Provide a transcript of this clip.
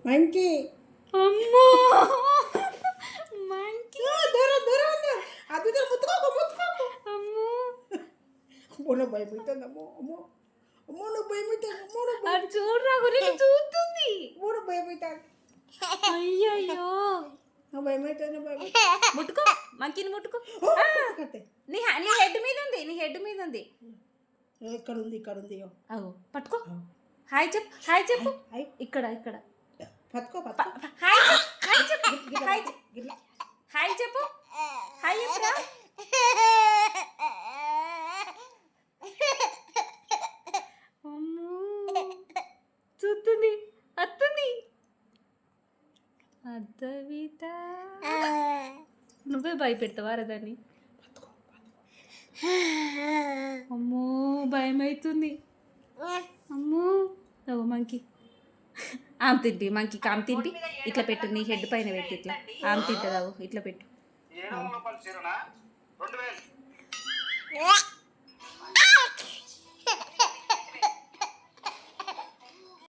Monkey. అమ్మో monkey. అది ముట్టుకోకు ముట్టుకోకు. అమ్మో అమ్మో నాకు భయమవుతుంది. అమ్మో అమ్మో అమ్మో నాకు భయమవుతుంది. అమ్మో నాకు అది చూడరా గురించి చూస్తుంది. అమ్మో నాకు భయమవుతుంది. అయ్యయ్యో నాకు భయమవుతుంది. ముట్టుకో మంకీని ముట్టుకో. నీ హెడ్ మీద ఉంది, నీ హెడ్ మీద ఉంది. ఇక్కడ ఉంది ఇక్కడ ఉంది. అవు పట్టుకో. హాయ్ చెప్పు, హాయ్ చెప్పు. ఇక్కడ ఇక్కడ పట్టుకో హాయ్ చెప్పు, హాయ్ చెప్పు, హాయ్ చెప్పు, హాయ్ చెప్పు, హాయ్ చెప్పురా. అమ్మో చూస్తుంది, అత్తుంది. అద్దవిత నువ్వే భయపెడతావారా దాన్ని? అమ్మో భయం అవుతుంది. అమ్మో నవ్వు మంకీ. ఆమె తింటి మంకీకి ఆమె తింటి. ఇట్లా పెట్టు, నీ హెడ్ పైన పెట్టి ఇట్లా ఆమె తింటుందావు. ఇట్లా పెట్టు.